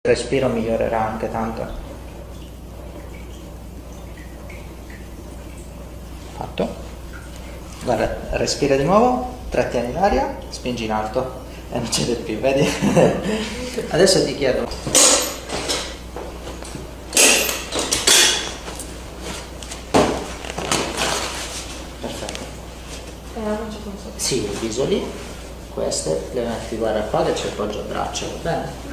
respiro migliorerà anche tanto. Fatto. Guarda, respira di nuovo, trattieni l'aria, spingi in alto e non cede più, vedi? Adesso ti chiedo. Perfetto. Sì, il viso lì, queste le metti, guarda qua che c'è il poggio a braccio, va bene?